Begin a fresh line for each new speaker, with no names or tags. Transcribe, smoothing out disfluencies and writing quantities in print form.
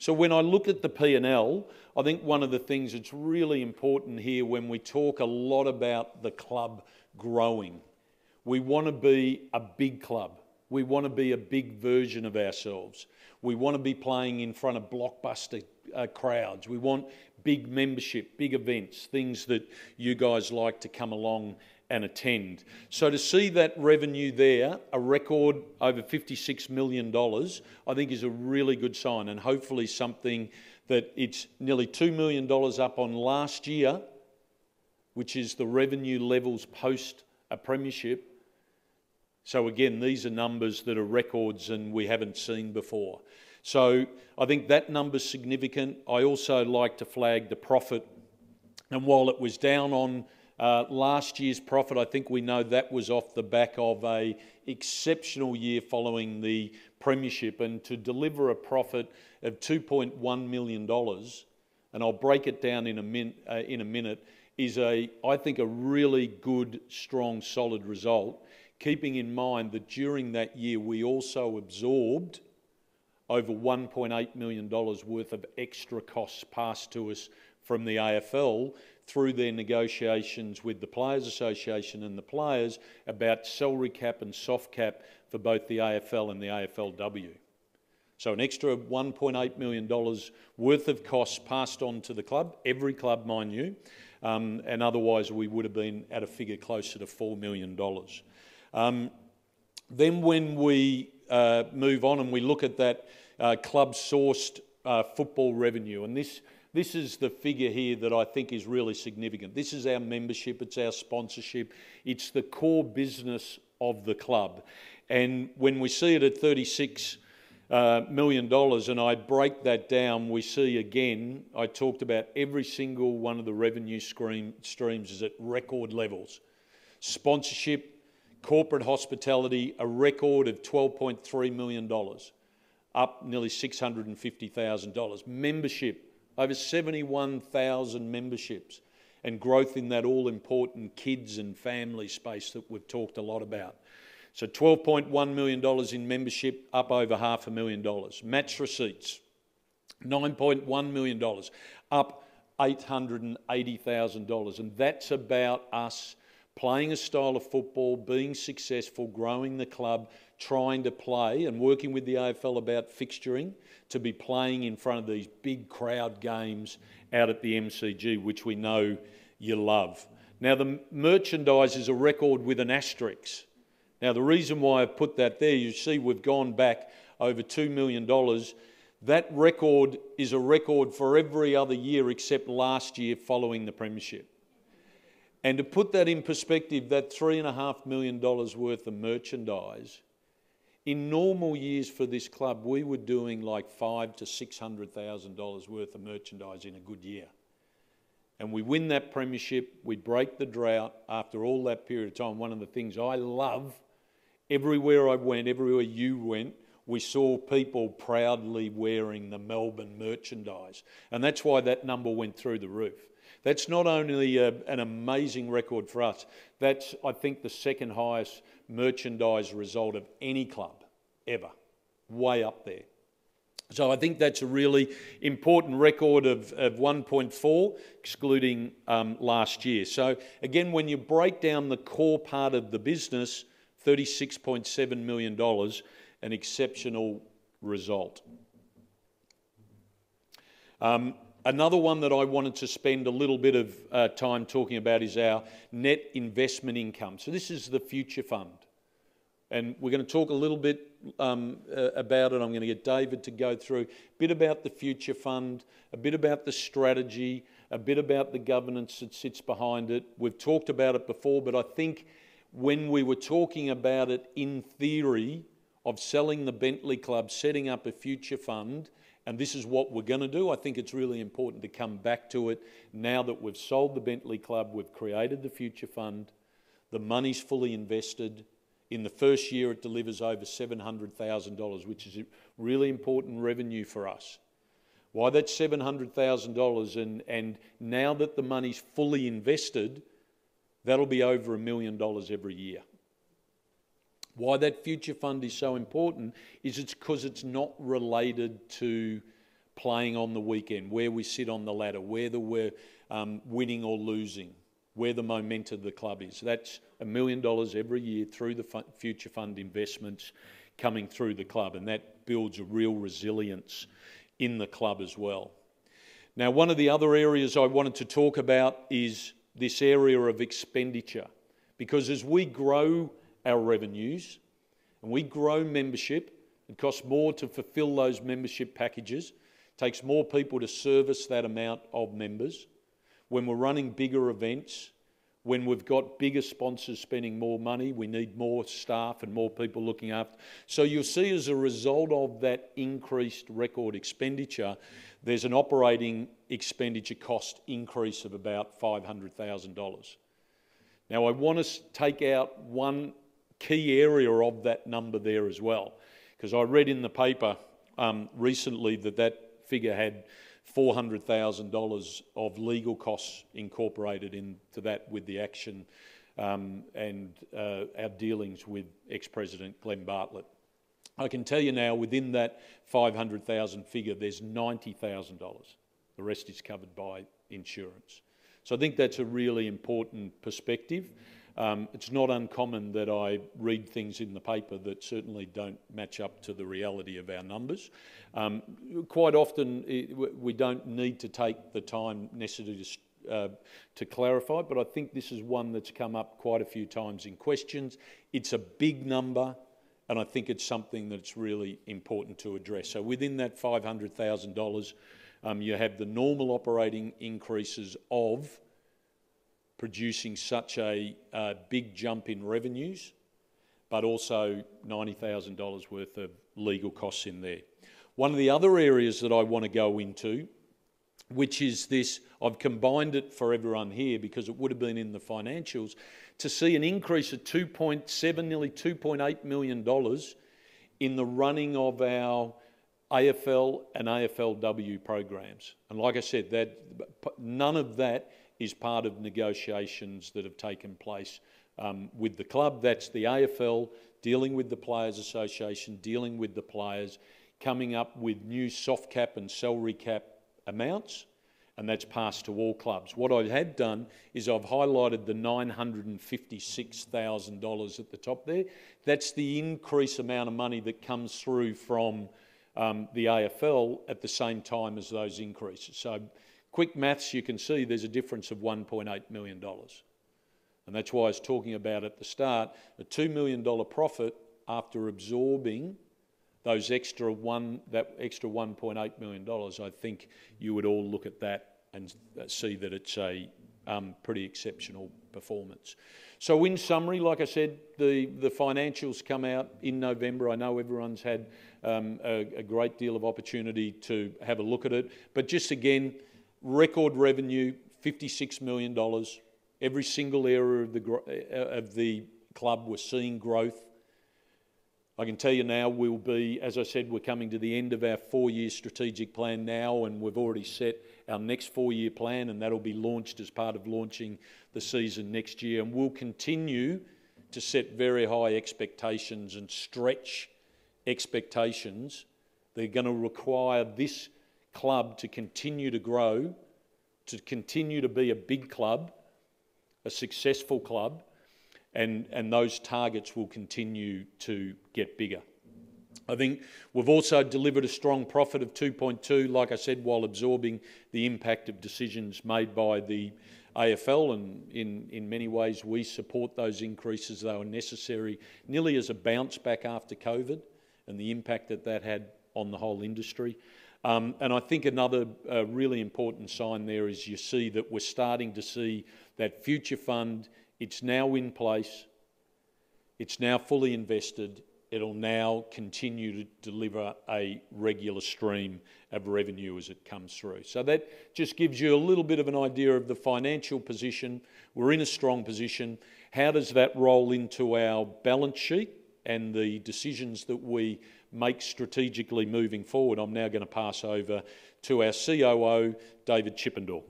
So when I look at the P&L, I think one of the things that's really important here when we talk a lot about the club growing, we want to be a big club. We want to be a big version of ourselves. We want to be playing in front of blockbuster crowds. We want big membership, big events, things that you guys like to come along and attend. So to see that revenue there, a record over $56 million, I think is a really good sign, and hopefully something that it's nearly $2 million up on last year, which is the revenue levels post a premiership. So again, these are numbers that are records and we haven't seen before. So I think that number's significant. I also like to flag the profit, and while it was down on last year's profit, I think we know that was off the back of an exceptional year following the premiership, and to deliver a profit of $2.1 million, and I'll break it down in a minute, is I think a really good, strong, solid result, keeping in mind that during that year we also absorbed over $1.8 million worth of extra costs passed to us from the AFL through their negotiations with the Players Association and the players about salary cap and soft cap for both the AFL and the AFLW. So an extra $1.8 million worth of costs passed on to the club, every club mind you, and otherwise we would have been at a figure closer to $4 million. Then when we move on and we look at that club-sourced football revenue, and this is the figure here that I think is really significant. This is our membership, it's our sponsorship, it's the core business of the club. And when we see it at $36 million, and I break that down, we see again, I talked about every single one of the revenue streams is at record levels. Sponsorship, corporate hospitality, a record of $12.3 million, up nearly $650,000. Membership, over 71,000 memberships, and growth in that all-important kids and family space that we've talked a lot about. So $12.1 million in membership, up over $500,000. Match receipts, $9.1 million, up $880,000. And that's about us playing a style of football, being successful, growing the club, trying to play and working with the AFL about fixturing to be playing in front of these big crowd games out at the MCG, which we know you love. Now, the merchandise is a record with an asterisk. Now, the reason why I've put that there, you see we've gone back over $2 million. That record is a record for every other year except last year following the premiership. And to put that in perspective, that $3.5 million worth of merchandise, in normal years for this club, we were doing like $500,000 to $600,000 worth of merchandise in a good year. And we win that premiership, we break the drought after all that period of time. One of the things I love, everywhere I went, everywhere you went, we saw people proudly wearing the Melbourne merchandise. And that's why that number went through the roof. That's not only an amazing record for us, that's, I think, the second highest merchandise result of any club ever, way up there. So I think that's a really important record of 1.4, excluding last year. So again, when you break down the core part of the business, $36.7 million, an exceptional result. Another one that I wanted to spend a little bit of time talking about is our net investment income. So this is the future fund. And we're going to talk a little bit about it. I'm going to get David to go through a bit about the future fund, a bit about the strategy, a bit about the governance that sits behind it. We've talked about it before, but I think when we were talking about it in theory of selling the Bentley Club, setting up a future fund, and this is what we're going to do, I think it's really important to come back to it now that we've sold the Bentley Club, we've created the future fund, the money's fully invested. In the first year, it delivers over $700,000, which is really important revenue for us. Why that's $700,000, and now that the money's fully invested, that'll be over $1 million every year. Why that future fund is so important is it's because it's not related to playing on the weekend, where we sit on the ladder, whether we're winning or losing, where the momentum of the club is. That's $1 million every year through the future fund investments coming through the club, and that builds a real resilience in the club as well. Now, one of the other areas I wanted to talk about is this area of expenditure, because as we grow our revenues and we grow membership, it costs more to fulfil those membership packages, takes more people to service that amount of members. When we're running bigger events, when we've got bigger sponsors spending more money, we need more staff and more people looking after. So you'll see as a result of that increased record expenditure, there's an operating expenditure cost increase of about $500,000. Now, I want to take out one key area of that number there as well, because I read in the paper recently that figure had $400,000 of legal costs incorporated into that with the action and our dealings with ex-President Glenn Bartlett. I can tell you now, within that $500,000 figure, there's $90,000. The rest is covered by insurance. So I think that's a really important perspective. It's not uncommon that I read things in the paper that certainly don't match up to the reality of our numbers. Quite often we don't need to take the time necessary to clarify, but I think this is one that's come up quite a few times in questions. It's a big number, and I think it's something that's really important to address. So within that $500,000, you have the normal operating increases of producing such a big jump in revenues, but also $90,000 worth of legal costs in there. One of the other areas that I want to go into, which is this, I've combined it for everyone here because it would have been in the financials, to see an increase of $2.7, nearly $2.8 million in the running of our AFL and AFLW programs. And like I said, none of that is part of negotiations that have taken place with the club. That's the AFL dealing with the Players Association, dealing with the players, coming up with new soft cap and salary cap amounts, and that's passed to all clubs. What I had done is I've highlighted the $956,000 at the top there. That's the increase amount of money that comes through from the AFL at the same time as those increases. So quick maths, you can see there's a difference of $1.8 million. And that's why I was talking about at the start, a $2 million profit after absorbing those that extra $1.8 million. I think you would all look at that and see that it's a pretty exceptional performance. So in summary, like I said, the financials come out in November. I know everyone's had a great deal of opportunity to have a look at it. But just again, record revenue, $56 million. Every single area of the club we're seeing growth. I can tell you now we'll be, as I said, we're coming to the end of our 4-year strategic plan now, and we've already set our next 4-year plan, and that'll be launched as part of launching the season next year. And we'll continue to set very high expectations and stretch expectations. They're going to require this club to continue to grow, to continue to be a big club, a successful club, and those targets will continue to get bigger. I think we've also delivered a strong profit of 2.2, like I said, while absorbing the impact of decisions made by the AFL, and in many ways we support those increases. They were necessary nearly as a bounce back after COVID and the impact that had on the whole industry. And I think another really important sign there is you see that we're starting to see that future fund. It's now in place, it's now fully invested, it'll now continue to deliver a regular stream of revenue as it comes through. So that just gives you a little bit of an idea of the financial position. We're in a strong position. How does that roll into our balance sheet and the decisions that we make strategically moving forward? I'm now going to pass over to our COO, David Chippendall.